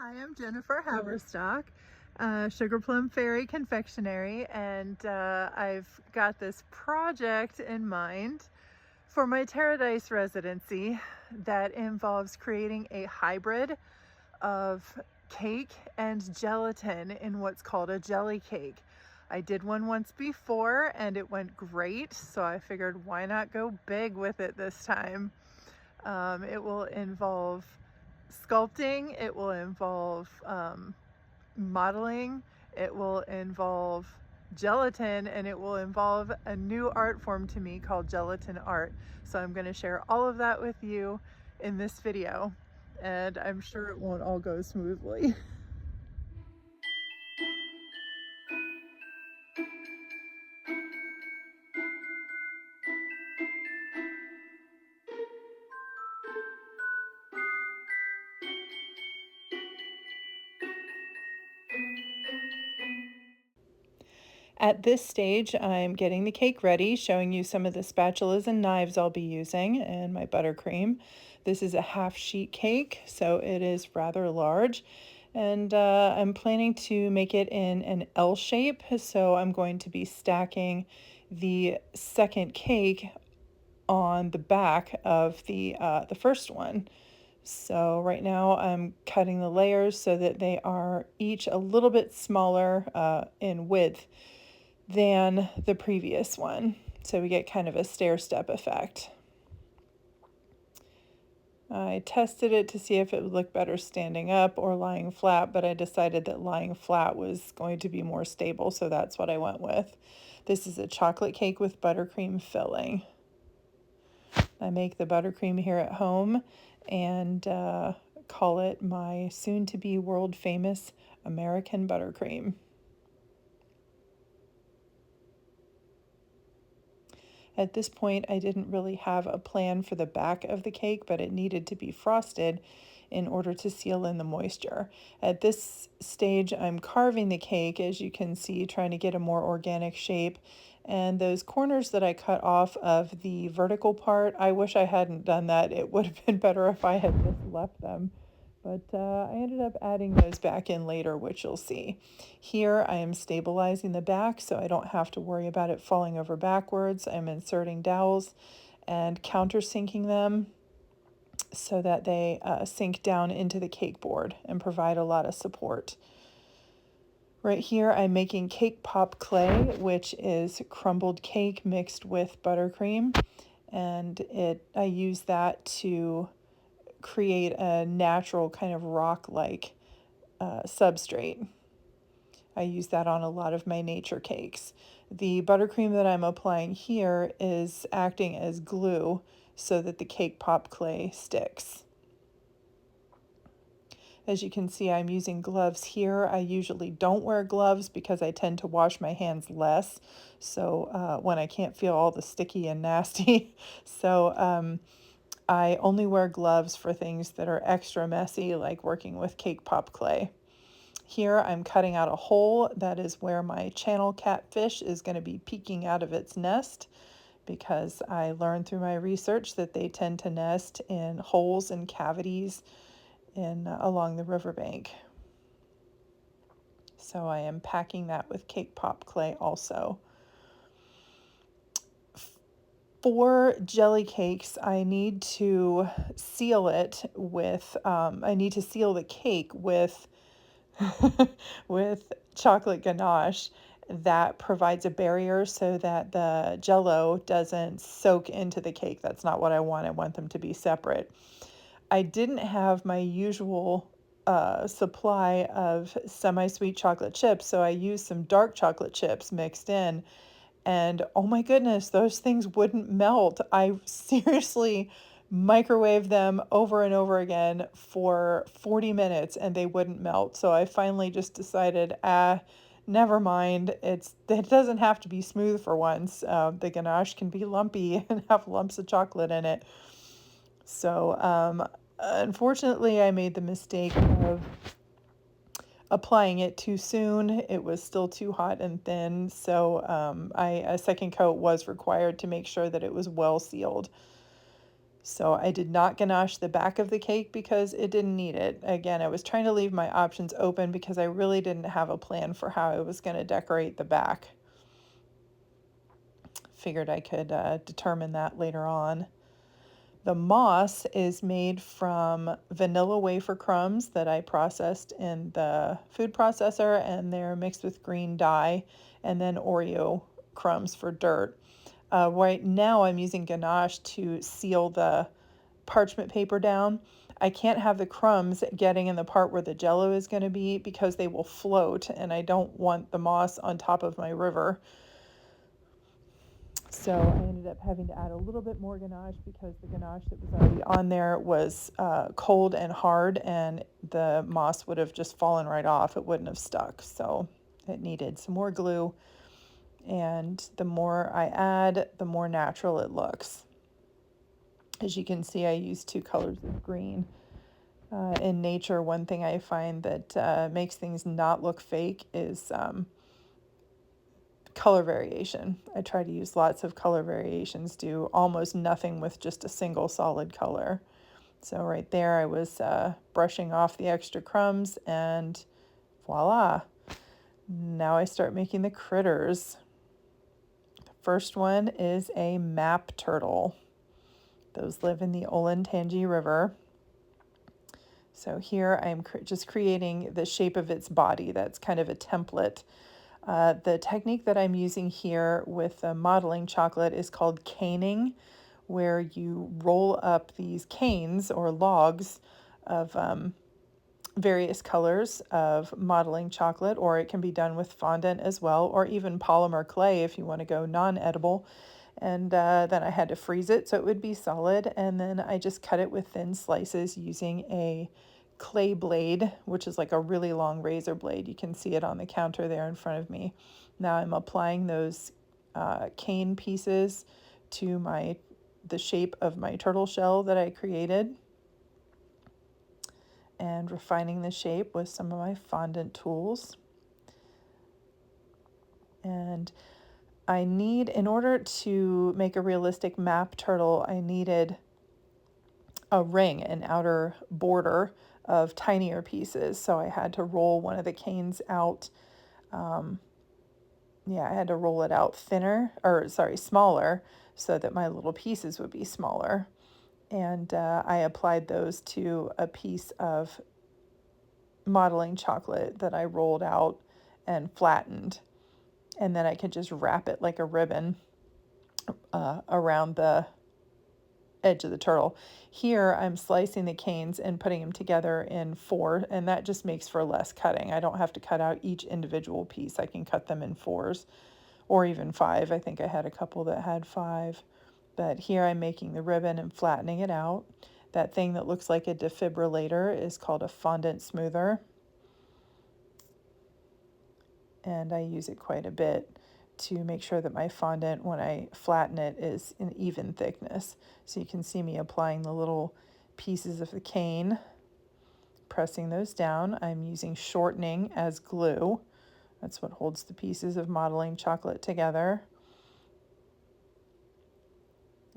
I am Jennifer Haverstock, Sugar Plum Fairy Confectionery, and I've got this project in mind for my Terradise residency that involves creating a hybrid of cake and gelatin in what's called a jelly cake. I did one once before and it went great, so I figured why not go big with it this time. It will involve sculpting, it will involve modeling, it will involve gelatin, and it will involve a new art form to me called gelatin art. So I'm going to share all of that with you in this video, and I'm sure it won't all go smoothly. At this stage, I'm getting the cake ready, showing you some of the spatulas and knives I'll be using and my buttercream. This is a half sheet cake, so it is rather large. And I'm planning to make it in an L shape, so I'm going to be stacking the second cake on the back of the first one. So right now I'm cutting the layers so that they are each a little bit smaller in width than the previous one. So we get kind of a stair-step effect. I tested it to see if it would look better standing up or lying flat, but I decided that lying flat was going to be more stable, so that's what I went with. This is a chocolate cake with buttercream filling. I make the buttercream here at home and call it my soon-to-be world-famous American buttercream. At this point, I didn't really have a plan for the back of the cake, but it needed to be frosted in order to seal in the moisture. At this stage, I'm carving the cake, as you can see, trying to get a more organic shape. And those corners that I cut off of the vertical part, I wish I hadn't done that. It would have been better if I had just left them. But I ended up adding those back in later, which you'll see. Here I am stabilizing the back so I don't have to worry about it falling over backwards. I'm inserting dowels and countersinking them so that they sink down into the cake board and provide a lot of support. Right here I'm making cake pop clay, which is crumbled cake mixed with buttercream, and I use that to create a natural kind of rock-like substrate. I use that on a lot of my nature cakes. The buttercream that I'm applying here is acting as glue so that the cake pop clay sticks. As you can see, I'm using gloves here. I usually don't wear gloves because I tend to wash my hands less, so when I can't feel all the sticky and nasty. So I only wear gloves for things that are extra messy, like working with cake pop clay. Here I'm cutting out a hole. That is where my channel catfish is going to be peeking out of its nest, because I learned through my research that they tend to nest in holes and cavities along the riverbank. So I am packing that with cake pop clay also. For jelly cakes, I need to seal it with, I need to seal the cake with, with chocolate ganache that provides a barrier so that the jello doesn't soak into the cake. That's not what I want. I want them to be separate. I didn't have my usual supply of semi-sweet chocolate chips, so I used some dark chocolate chips mixed in. And oh my goodness, those things wouldn't melt. I seriously microwaved them over and over again for 40 minutes and they wouldn't melt. So I finally just decided, never mind. It doesn't have to be smooth for once. The ganache can be lumpy and have lumps of chocolate in it. So unfortunately, I made the mistake of applying it too soon. It was still too hot and thin, so a second coat was required to make sure that it was well sealed. So I did not ganache the back of the cake because it didn't need it. Again, I was trying to leave my options open because I really didn't have a plan for how I was going to decorate the back. Figured I could determine that later on. The moss is made from vanilla wafer crumbs that I processed in the food processor, and they're mixed with green dye, and then Oreo crumbs for dirt. Right now I'm using ganache to seal the parchment paper down. I can't have the crumbs getting in the part where the jello is going to be because they will float, and I don't want the moss on top of my river. So I ended up having to add a little bit more ganache because the ganache that was already on there was cold and hard, and the moss would have just fallen right off. It wouldn't have stuck. So it needed some more glue. And the more I add, the more natural it looks. As you can see, I use 2 colors of green. In nature, one thing I find that makes things not look fake is color variation. I try to use lots of color variations, do almost nothing with just a single solid color. So right there I was brushing off the extra crumbs, and voila. Now I start making the critters. The first one is a map turtle. Those live in the Olentangy River. So here I'm just creating the shape of its body. That's kind of a template. The technique that I'm using here with the modeling chocolate is called caning, where you roll up these canes or logs of various colors of modeling chocolate, or it can be done with fondant as well, or even polymer clay if you want to go non-edible. And then I had to freeze it so it would be solid, and then I just cut it with thin slices using a clay blade, which is like a really long razor blade. You can see it on the counter there in front of me. Now I'm applying those cane pieces to the shape of my turtle shell that I created, and refining the shape with some of my fondant tools. And in order to make a realistic map turtle, I needed a ring, an outer border of tinier pieces. So I had to roll one of the canes out. I had to roll it out smaller, so that my little pieces would be smaller. And I applied those to a piece of modeling chocolate that I rolled out and flattened. And then I could just wrap it like a ribbon around the edge of the turtle. Here I'm slicing the canes and putting them together in 4, and that just makes for less cutting. I don't have to cut out each individual piece. I can cut them in 4s or even 5. I think I had a couple that had 5. But here I'm making the ribbon and flattening it out. That thing that looks like a defibrillator is called a fondant smoother, and I use it quite a bit to make sure that my fondant, when I flatten it, is an even thickness. So you can see me applying the little pieces of the cane, pressing those down. I'm using shortening as glue. That's what holds the pieces of modeling chocolate together.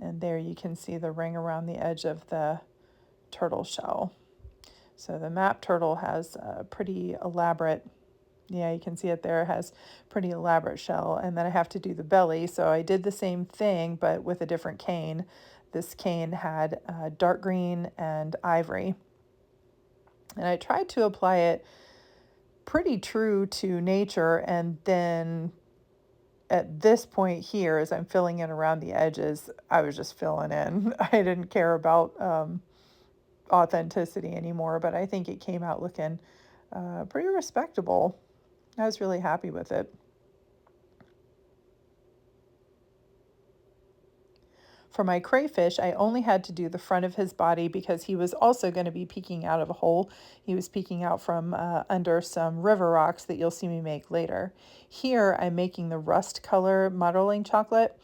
And there you can see the ring around the edge of the turtle shell. So the map turtle has a pretty elaborate, you can see it there, it has pretty elaborate shell. And then I have to do the belly. So I did the same thing, but with a different cane. This cane had dark green and ivory. And I tried to apply it pretty true to nature, and then at this point here, as I'm filling in around the edges, I was just filling in. I didn't care about authenticity anymore, but I think it came out looking pretty respectable. I was really happy with it. For my crayfish, I only had to do the front of his body because he was also going to be peeking out of a hole. He was peeking out from under some river rocks that you'll see me make later. Here, I'm making the rust color modeling chocolate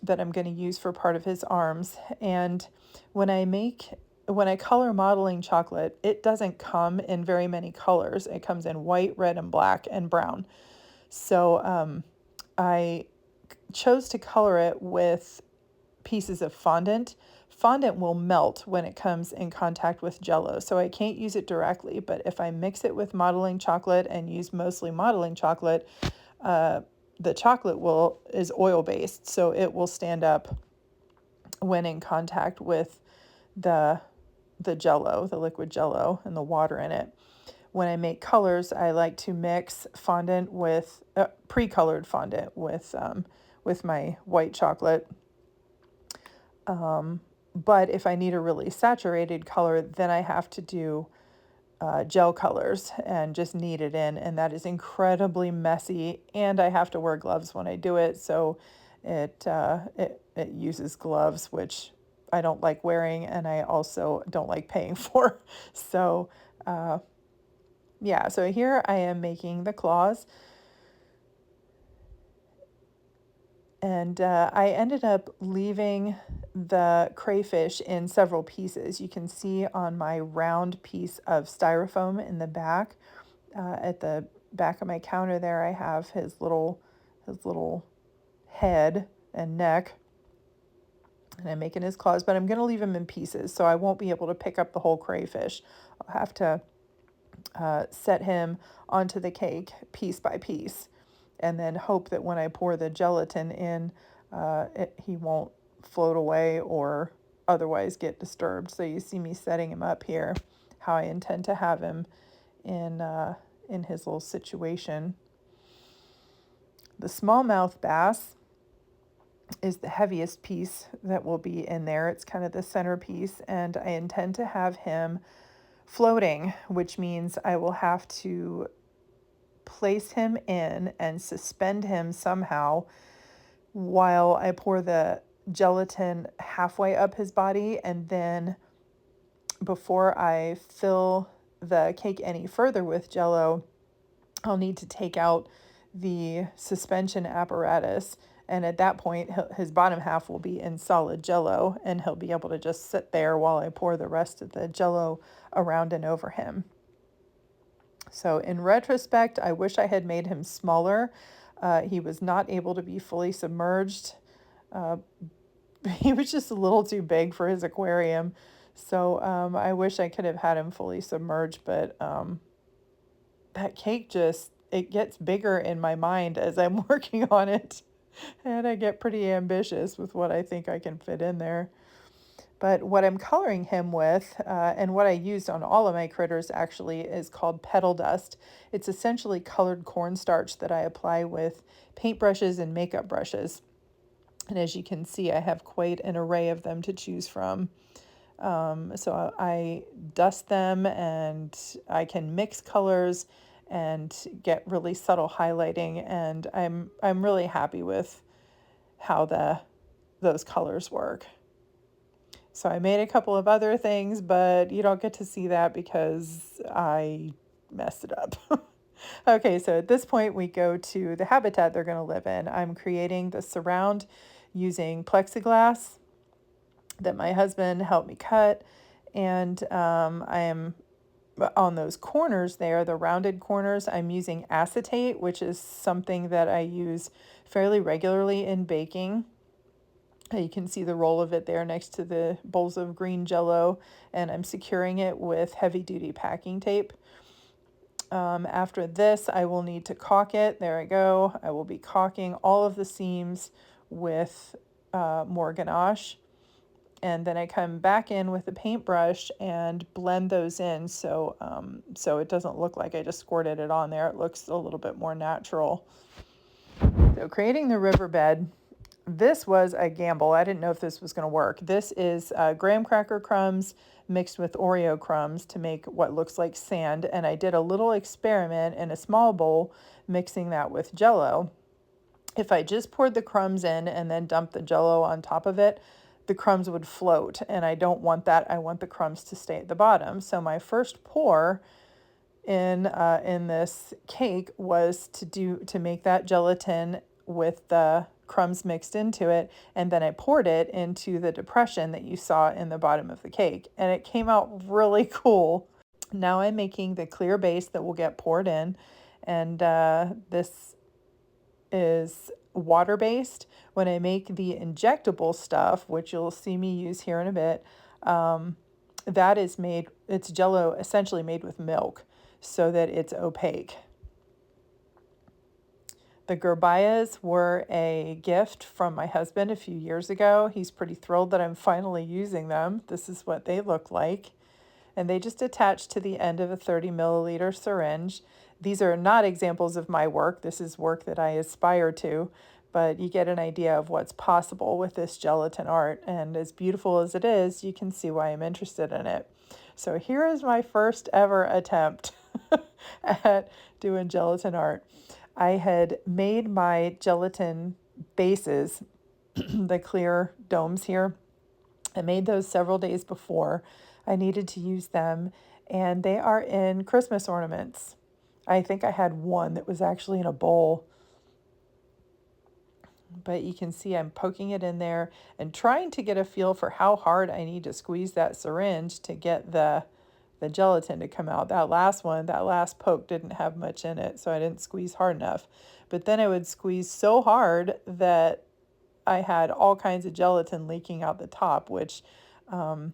that I'm going to use for part of his arms. And when I color modeling chocolate, it doesn't come in very many colors. It comes in white, red, and black, and brown. So I chose to color it with pieces of fondant fondant will melt when it comes in contact with Jello, so I can't use it directly. But if I mix it with modeling chocolate and use mostly modeling chocolate, the chocolate is oil-based, so it will stand up when in contact with the Jello, the liquid Jello, and the water in it. When I make colors, I like to mix fondant with pre-colored fondant with my white chocolate. But if I need a really saturated color, then I have to do gel colors and just knead it in, and that is incredibly messy, and I have to wear gloves when I do it, so it uses gloves, which I don't like wearing, and I also don't like paying for. So yeah, so here I am making the claws, and I ended up leaving the crayfish in several pieces. You can see on my round piece of styrofoam in the back, at the back of my counter there, I have his little head and neck, and I'm making his claws, but I'm going to leave him in pieces, so I won't be able to pick up the whole crayfish. I'll have to set him onto the cake piece by piece, and then hope that when I pour the gelatin in, he won't float away or otherwise get disturbed. So you see me setting him up here, how I intend to have him in his little situation. The smallmouth bass is the heaviest piece that will be in there. It's kind of the centerpiece, and I intend to have him floating, which means I will have to place him in and suspend him somehow while I pour the gelatin halfway up his body, and then before I fill the cake any further with Jello, I'll need to take out the suspension apparatus, and at that point his bottom half will be in solid Jello, and he'll be able to just sit there while I pour the rest of the Jello around and over him. So in retrospect, I wish I had made him smaller. He was not able to be fully submerged. He was just a little too big for his aquarium. So I wish I could have had him fully submerged, but that cake it gets bigger in my mind as I'm working on it. And I get pretty ambitious with what I think I can fit in there. But what I'm coloring him with, and what I used on all of my critters actually, is called petal dust. It's essentially colored cornstarch that I apply with paintbrushes and makeup brushes. And as you can see, I have quite an array of them to choose from. So I dust them, and I can mix colors and get really subtle highlighting, and I'm really happy with how those colors work. So I made a couple of other things, but you don't get to see that because I messed it up. Okay, so at this point we go to the habitat they're going to live in. I'm creating the surround using plexiglass that my husband helped me cut, and I am on those corners there, the rounded corners, I'm using acetate, which is something that I use fairly regularly in baking. You can see the roll of it there next to the bowls of green Jello, and I'm securing it with heavy-duty packing tape. After this, I will need to caulk it. There I go. I will be caulking all of the seams with more ganache. And then I come back in with a paintbrush and blend those in so it doesn't look like I just squirted it on there. It looks a little bit more natural. So creating the riverbed, this was a gamble. I didn't know if this was going to work. This is graham cracker crumbs mixed with Oreo crumbs to make what looks like sand. And I did a little experiment in a small bowl mixing that with Jello. If I just poured the crumbs in and then dumped the Jello on top of it, the crumbs would float, and I don't want that. I want the crumbs to stay at the bottom. So my first pour in this cake was to make that gelatin with the crumbs mixed into it, and then I poured it into the depression that you saw in the bottom of the cake, and it came out really cool. Now I'm making the clear base that will get poured in, and this is water-based. When I make the injectable stuff, which you'll see me use here in a bit, that is made, it's Jello essentially made with milk so that it's opaque. The gerbayas were a gift from my husband a few years ago. He's pretty thrilled that I'm finally using them. This is what they look like. And they just attach to the end of a 30 milliliter syringe. These are not examples of my work. This is work that I aspire to, but you get an idea of what's possible with this gelatin art. And as beautiful as it is, you can see why I'm interested in it. So here is my first ever attempt at doing gelatin art. I had made my gelatin bases, the clear domes here. I made those several days before. I needed to use them, and they are in Christmas ornaments. I think I had one that was actually in a bowl, but you can see I'm poking it in there and trying to get a feel for how hard I need to squeeze that syringe to get the gelatin to come out. That last one, that last poke didn't have much in it, so I didn't squeeze hard enough. But then I would squeeze so hard that I had all kinds of gelatin leaking out the top, which you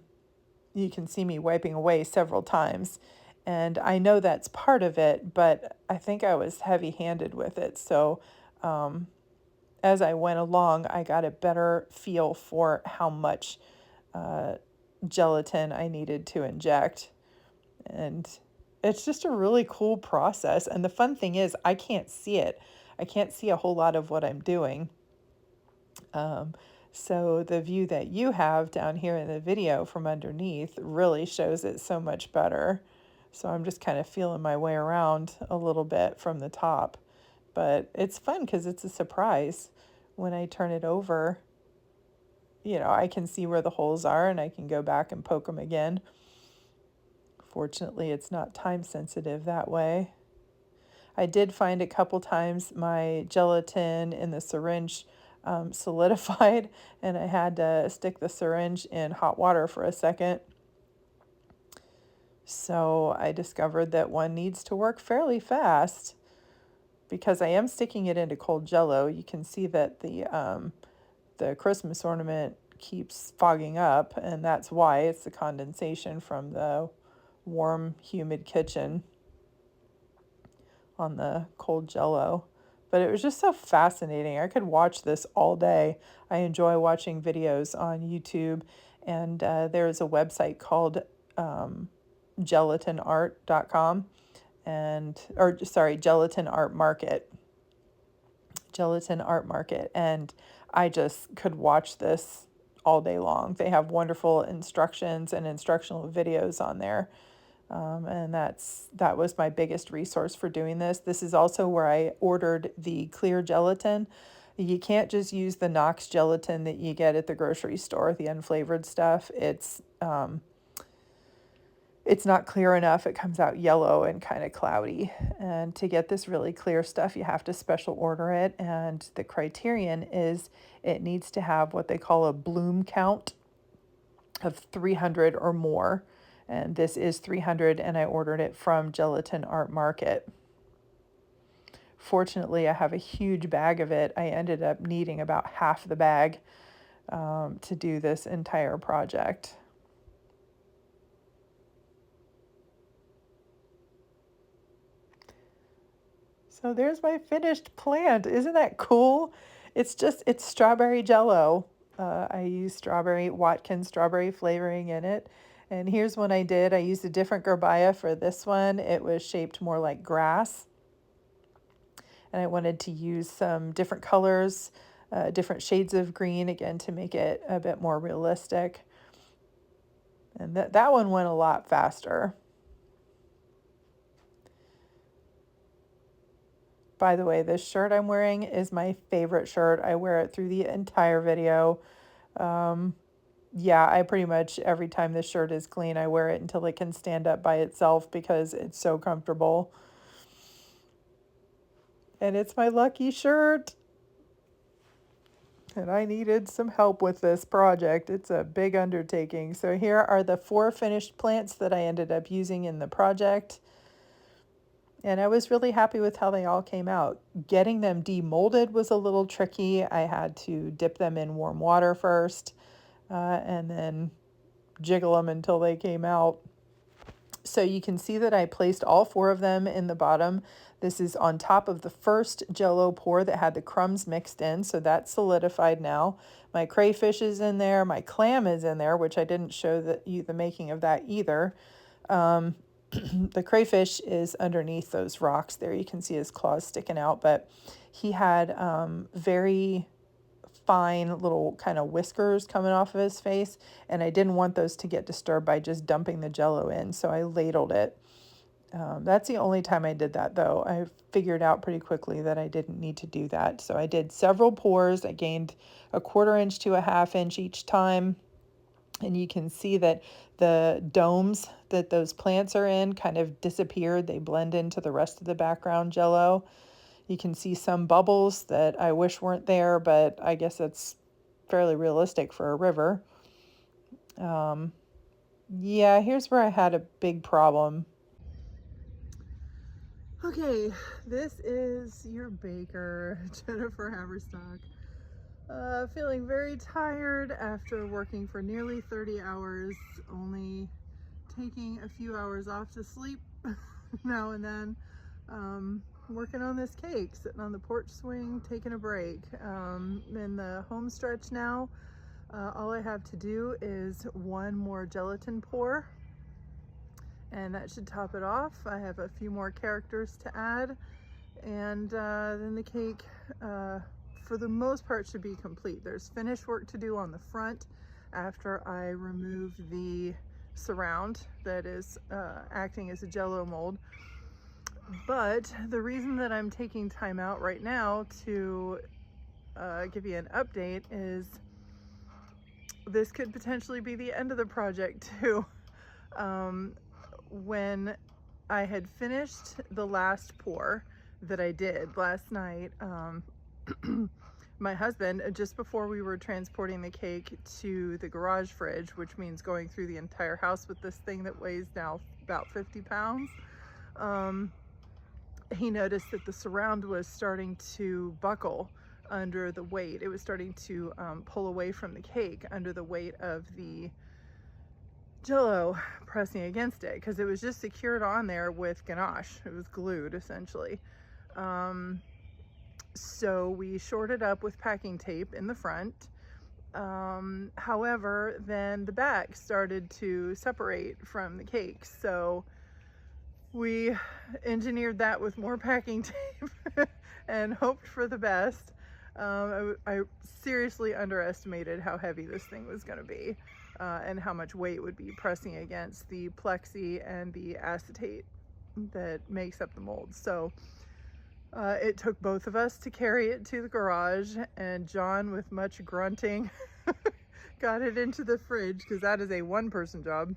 can see me wiping away several times. And I know that's part of it, but I think I was heavy-handed with it. So as I went along, I got a better feel for how much gelatin I needed to inject. And it's just a really cool process. And the fun thing is, I can't see it. I can't see a whole lot of what I'm doing. So the view that you have down here in the video from underneath really shows it so much better. So I'm just kind of feeling my way around a little bit from the top. But it's fun because it's a surprise. When I turn it over, I can see where the holes are and I can go back and poke them again. Fortunately, it's not time sensitive that way. I did find a couple times my gelatin in the syringe solidified, and I had to stick the syringe in hot water for a second. So I discovered that one needs to work fairly fast because I am sticking it into cold Jello. You can see that the Christmas ornament keeps fogging up, and that's why. It's the condensation from the warm, humid kitchen on the cold Jello. But it was just so fascinating. I could watch this all day. I enjoy watching videos on YouTube, and there's a website called gelatinart.com, Gelatin Art Market. Gelatin Art Market, and I just could watch this all day long. They have wonderful instructions and instructional videos on there. And that was my biggest resource for doing this. This is also where I ordered the clear gelatin. You can't just use the Knox gelatin that you get at the grocery store, the unflavored stuff. It's not clear enough. It comes out yellow and kind of cloudy. And to get this really clear stuff, you have to special order it. And the criterion is it needs to have what they call a bloom count of 300 or more. And this is 300, and I ordered it from Gelatin Art Market. Fortunately, I have a huge bag of it. I ended up needing about half the bag to do this entire project. So there's my finished plant. Isn't that cool? It's strawberry Jello. I used Watkins strawberry flavoring in it. And here's one I did. I used a different gerbaya for this one. It was shaped more like grass. And I wanted to use some different colors, different shades of green, again, to make it a bit more realistic. And that one went a lot faster. By the way, this shirt I'm wearing is my favorite shirt. I wear it through the entire video. Yeah, I pretty much, every time this shirt is clean, I wear it until it can stand up by itself because it's so comfortable. And it's my lucky shirt. And I needed some help with this project. It's a big undertaking. So here are the 4 finished plants that I ended up using in the project. And I was really happy with how they all came out. Getting them demolded was a little tricky. I had to dip them in warm water first, and then jiggle them until they came out. So you can see that I placed all 4 of them in the bottom. This is on top of the first Jello pour that had the crumbs mixed in, so that's solidified now. My crayfish is in there, my clam is in there, which I didn't show the making of that either. The crayfish is underneath those rocks there. You can see his claws sticking out, but he had very fine little kind of whiskers coming off of his face, and I didn't want those to get disturbed by just dumping the Jello in, so I ladled it. That's the only time I did that, though. I figured out pretty quickly that I didn't need to do that. So I did several pours. I gained a 1/4 inch to a 1/2 inch each time. And you can see that the domes that those plants are in kind of disappeared. They blend into the rest of the background Jello. You can see some bubbles that I wish weren't there, but I guess that's fairly realistic for a river. Yeah, here's where I had a big problem. Okay, this is your baker, Jennifer Haverstock. Feeling very tired after working for nearly 30 hours, only taking a few hours off to sleep now and then. Working on this cake, sitting on the porch swing, taking a break. In the home stretch now, all I have to do is 1 more gelatin pour, and that should top it off. I have a few more characters to add, and then the cake for the most part should be complete. There's finish work to do on the front after I remove the surround that is acting as a Jello mold. But the reason that I'm taking time out right now to give you an update is this could potentially be the end of the project too. When I had finished the last pour that I did last night, my husband, just before we were transporting the cake to the garage fridge, which means going through the entire house with this thing that weighs now about 50 pounds, he noticed that the surround was starting to buckle under the weight. It was starting to pull away from the cake under the weight of the Jello pressing against it, because it was just secured on there with ganache. It was glued essentially. So we shorted up with packing tape in the front. However, then the back started to separate from the cake. So we engineered that with more packing tape and hoped for the best. I seriously underestimated how heavy this thing was going to be, and how much weight would be pressing against the plexi and the acetate that makes up the mold. So it took both of us to carry it to the garage, and John, with much grunting, got it into the fridge, because that is a 1-person job.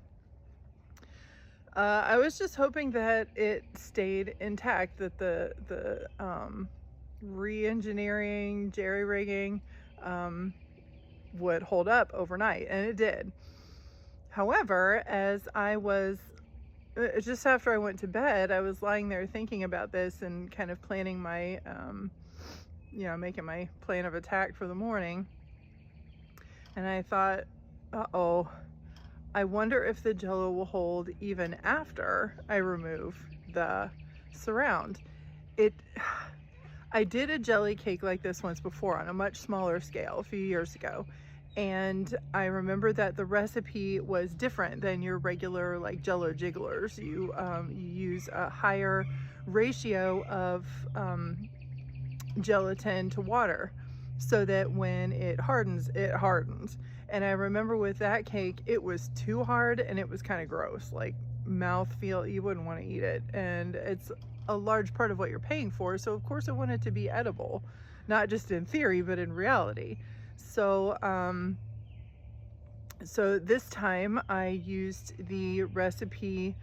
I was just hoping that it stayed intact, that the re-engineering, jerry-rigging would hold up overnight, and it did. However, as I was just after I went to bed, I was lying there thinking about this and kind of planning my, making my plan of attack for the morning. And I thought, uh-oh, I wonder if the Jello will hold even after I remove the surround. I did a jelly cake like this once before on a much smaller scale a few years ago. And I remember that the recipe was different than your regular like Jello jigglers. You use a higher ratio of gelatin to water, so that when it hardens, it hardens. And I remember with that cake, it was too hard and it was kind of gross, like mouthfeel. You wouldn't want to eat it, and it's a large part of what you're paying for. So of course I want it to be edible, not just in theory, but in reality. So so this time I used the recipe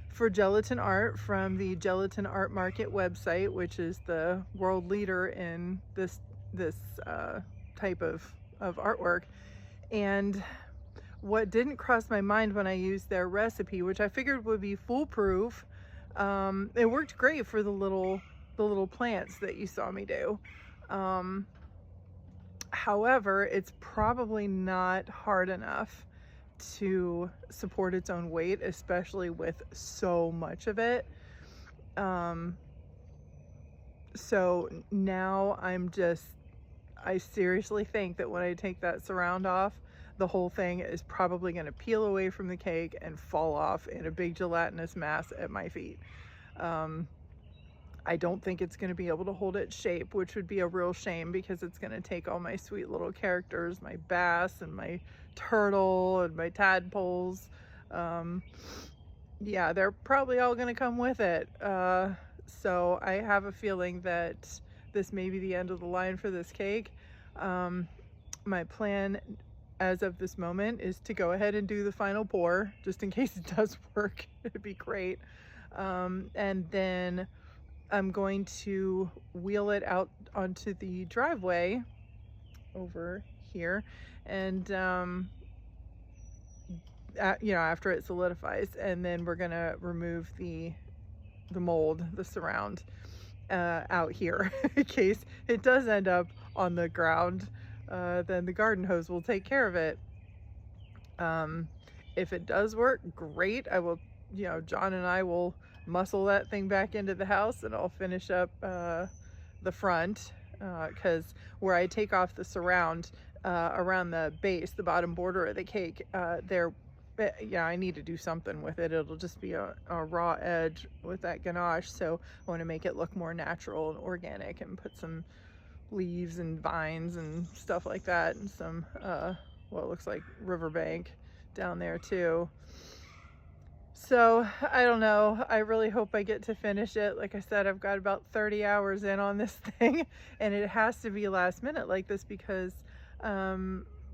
for gelatin art from the Gelatin Art Market website, which is the world leader in this type of artwork. And what didn't cross my mind when I used their recipe, which I figured would be foolproof, It worked great for the little plants that you saw me do. However, it's probably not hard enough to support its own weight, especially with so much of it. So now I seriously think that when I take that surround off, the whole thing is probably going to peel away from the cake and fall off in a big gelatinous mass at my feet. I don't think it's going to be able to hold its shape, which would be a real shame, because it's going to take all my sweet little characters, my bass and my turtle and my tadpoles. Yeah, they're probably all going to come with it. So I have a feeling that this may be the end of the line for this cake. My plan as of this moment is to go ahead and do the final pour, just in case it does work. It'd be great. And then I'm going to wheel it out onto the driveway over here, and after it solidifies, and then we're gonna remove the mold, the surround, out here in case it does end up on the ground. Then the garden hose will take care of it. If it does work, great. I will, John and I will muscle that thing back into the house, and I'll finish up the front, because where I take off the surround around the base, the bottom border of the cake, I need to do something with it. It'll just be a raw edge with that ganache, so I want to make it look more natural and organic, and put some leaves and vines and stuff like that, and some what looks like riverbank down there too. So I don't know. I really hope I get to finish it. Like I said, I've got about 30 hours in on this thing, and it has to be last minute like this because,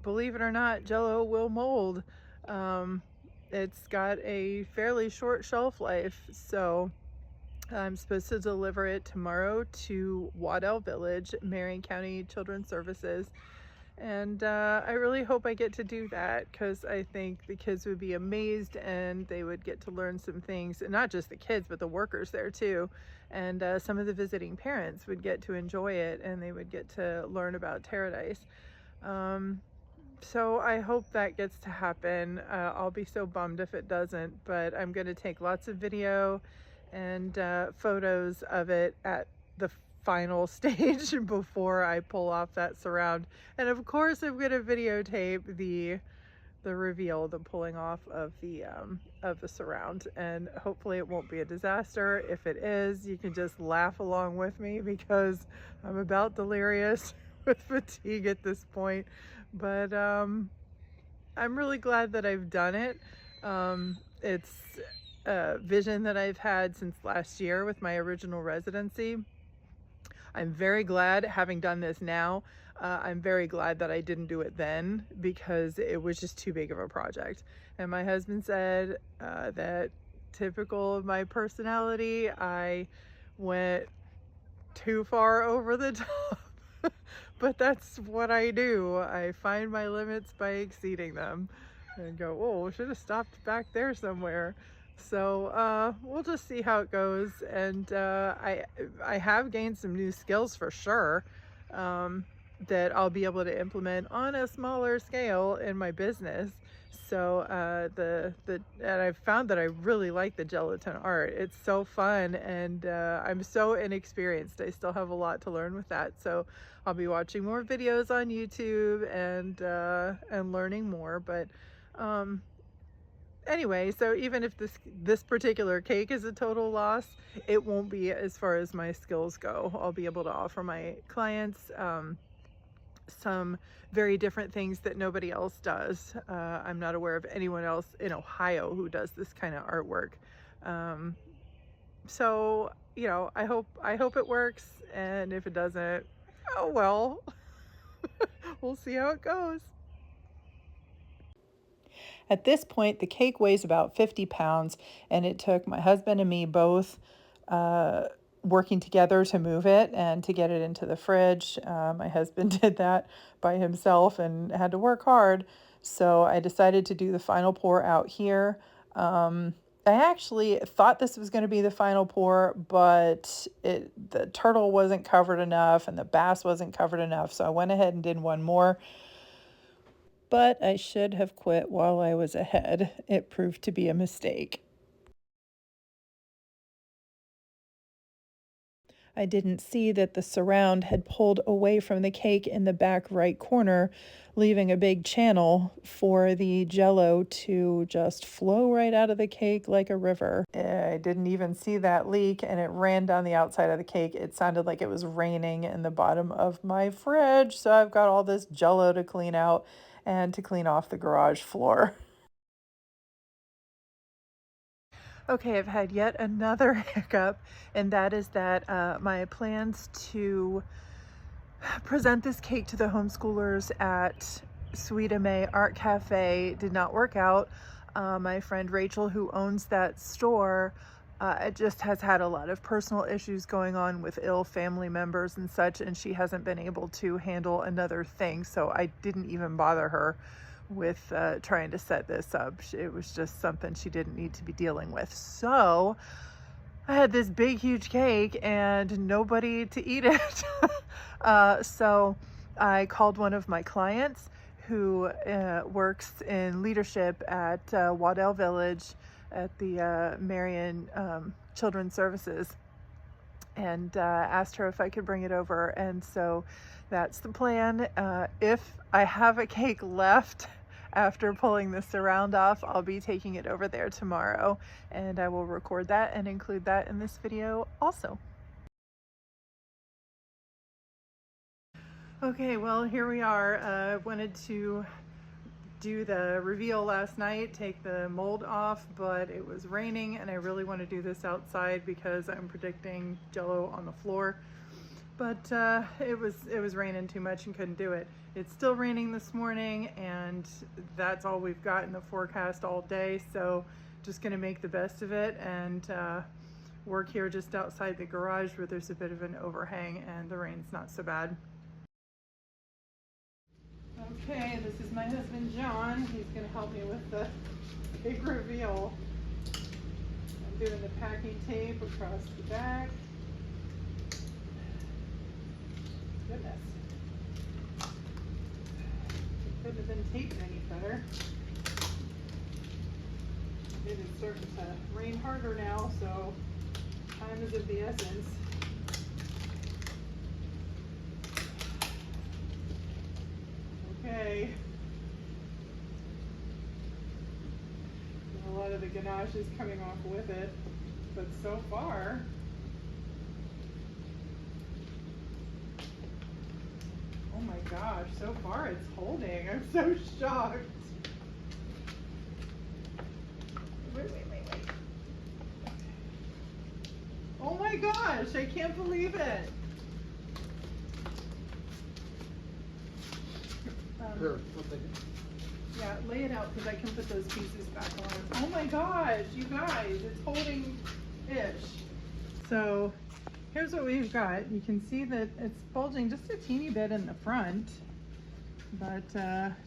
believe it or not, Jell-O will mold. It's got a fairly short shelf life, so I'm supposed to deliver it tomorrow to Waddell Village, Marion County Children's Services. And I really hope I get to do that, because I think the kids would be amazed, and they would get to learn some things, and not just the kids, but the workers there too. And some of the visiting parents would get to enjoy it, and they would get to learn about Terradise. So I hope that gets to happen. I'll be so bummed if it doesn't, but I'm going to take lots of video and photos of it at the final stage before I pull off that surround. And of course I'm going to videotape the reveal, the pulling off of the surround, and hopefully it won't be a disaster. If it is, you can just laugh along with me, because I'm about delirious with fatigue at this point. But I'm really glad that I've done it. It's a vision that I've had since last year with my original residency. I'm very glad, having done this now, I'm very glad that I didn't do it then, because it was just too big of a project. And my husband said that, typical of my personality, I went too far over the top. But that's what I do. I find my limits by exceeding them, and go, oh, should have stopped back there somewhere. So we'll just see how it goes. And I have gained some new skills for sure, that I'll be able to implement on a smaller scale in my business. So and I've found that I really like the gelatin art. It's so fun, and I'm so inexperienced. I still have a lot to learn with that. So I'll be watching more videos on YouTube and learning more. But anyway, so even if this particular cake is a total loss, it won't be as far as my skills go. I'll be able to offer my clients some very different things that nobody else does. I'm not aware of anyone else in Ohio who does this kind of artwork. So, I hope it works, and if it doesn't, oh well. We'll see how it goes. At this point, the cake weighs about 50 pounds, and it took my husband and me both working together to move it and to get it into the fridge. My husband did that by himself and had to work hard, so I decided to do the final pour out here. I actually thought this was going to be the final pour, but the turtle wasn't covered enough and the bass wasn't covered enough, so I went ahead and did one more. But I should have quit while I was ahead. It proved to be a mistake. I didn't see that the surround had pulled away from the cake in the back right corner, leaving a big channel for the jello to just flow right out of the cake like a river. I didn't even see that leak, and it ran down the outside of the cake. It sounded like it was raining in the bottom of my fridge, so I've got all this jello to clean out and to clean off the garage floor. Okay, I've had yet another hiccup, and that is that my plans to present this cake to the homeschoolers at Sweet May Art Cafe did not work out. My friend Rachel, who owns that store, it just has had a lot of personal issues going on with ill family members and such, and she hasn't been able to handle another thing, so I didn't even bother her with trying to set this up. It was just something she didn't need to be dealing with. So I had this big, huge cake and nobody to eat it. So I called one of my clients who works in leadership at Waddell Village at the Marion Children's Services, and asked her if I could bring it over. And so that's the plan. If I have a cake left after pulling the surround off, I'll be taking it over there tomorrow, and I will record that and include that in this video also. Okay, well, here we are. I wanted to do the reveal last night, take the mold off, but it was raining and I really want to do this outside because I'm predicting jello on the floor. But it was raining too much and couldn't do it. It's still raining this morning, and that's all we've got in the forecast all day, so just gonna make the best of it and work here just outside the garage where there's a bit of an overhang and the rain's not so bad. Okay, this is my husband John. He's gonna help me with the big reveal. I'm doing the packing tape across the back. Goodness. It couldn't have been taped any better. It is starting to rain harder now, so time is of the essence. Okay. And a lot of the ganache is coming off with it, but so far, oh my gosh, so far it's holding. I'm so shocked. Wait. Oh my gosh, I can't believe it. Here, I'll take it. Yeah, lay it out because I can put those pieces back on. Oh my gosh, you guys, it's holding-ish. So here's what we've got. You can see that it's bulging just a teeny bit in the front, but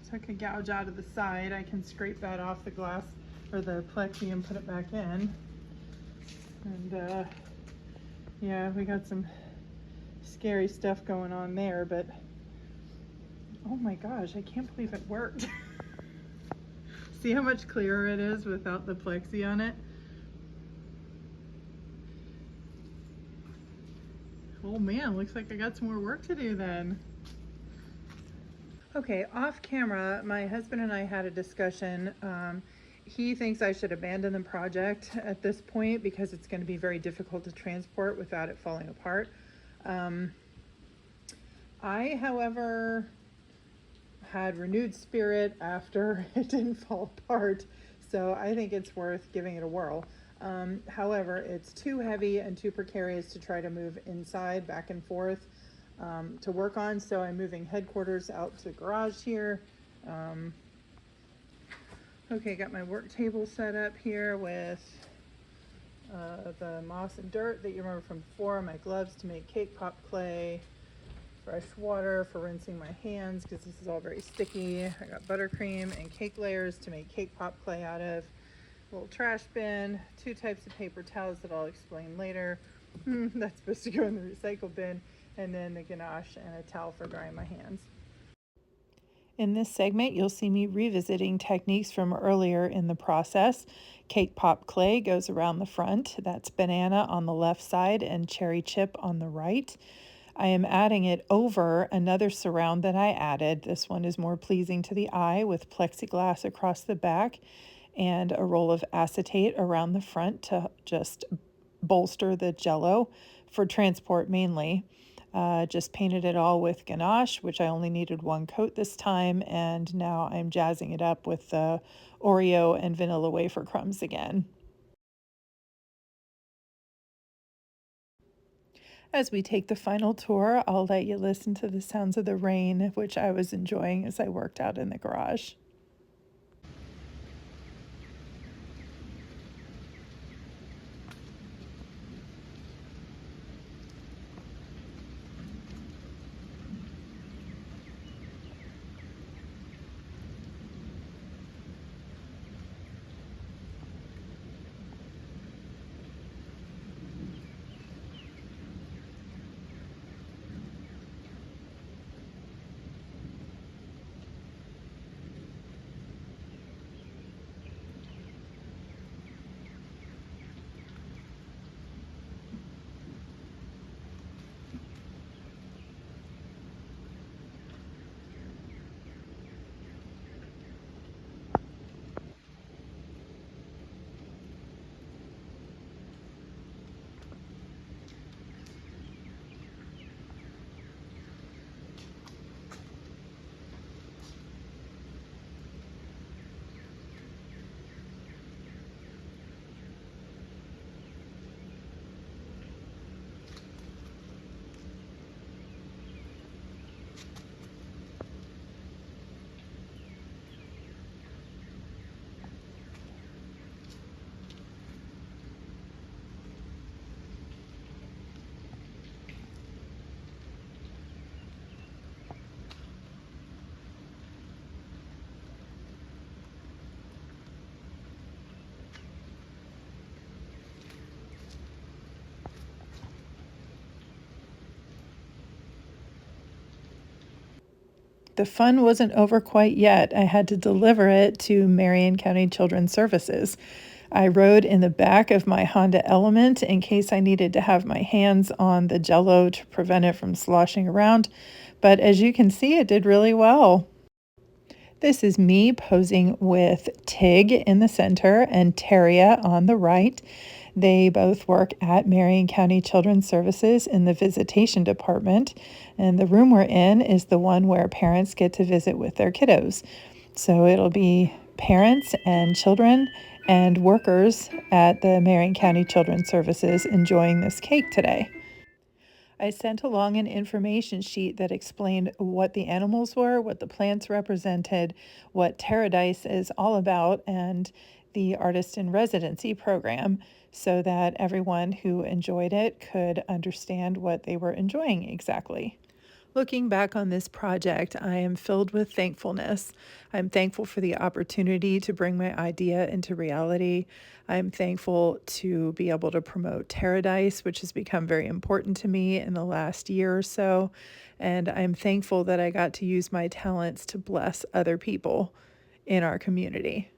took a gouge out of the side. I can scrape that off the glass or the plexi and put it back in. And yeah, we got some scary stuff going on there, but oh my gosh, I can't believe it worked. See how much clearer it is without the plexi on it? Oh man, looks like I got some more work to do then. Okay, off camera, my husband and I had a discussion. He thinks I should abandon the project at this point because it's going to be very difficult to transport without it falling apart. I, however, had renewed spirit after it didn't fall apart, so I think it's worth giving it a whirl. However, it's too heavy and too precarious to try to move inside back and forth to work on, so I'm moving headquarters out to the garage here. Okay, got my work table set up here with the moss and dirt that you remember from before, my gloves to make cake pop clay, fresh water for rinsing my hands because this is all very sticky. I got buttercream and cake layers to make cake pop clay out of. little trash bin, 2 types of paper towels that I'll explain later. That's supposed to go in the recycle bin, and then the ganache and a towel for drying my hands. In this segment, you'll see me revisiting techniques from earlier in the process. Cake pop clay goes around the front. That's banana on the left side and cherry chip on the right. I am adding it over another surround that I added. This one is more pleasing to the eye with plexiglass across the back and a roll of acetate around the front to just bolster the jello for transport mainly. Just painted it all with ganache, which I only needed 1 coat this time, and now I'm jazzing it up with the Oreo and vanilla wafer crumbs again. As we take the final tour, I'll let you listen to the sounds of the rain, which I was enjoying as I worked out in the garage. The fun wasn't over quite yet. I had to deliver it to Marion County Children's Services. I rode in the back of my Honda Element in case I needed to have my hands on the jello to prevent it from sloshing around, but as you can see, it did really well. This is me posing with Tig in the center and Terria on the right. They both work at Marion County Children's Services in the visitation department, and the room we're in is the one where parents get to visit with their kiddos. So it'll be parents and children and workers at the Marion County Children's Services enjoying this cake today. I sent along an information sheet that explained what the animals were, what the plants represented, what Terradise is all about, and the Artist in Residency program so that everyone who enjoyed it could understand what they were enjoying exactly. Looking back on this project, I am filled with thankfulness. I'm thankful for the opportunity to bring my idea into reality. I'm thankful to be able to promote Terradise, which has become very important to me in the last year or so. And I'm thankful that I got to use my talents to bless other people in our community.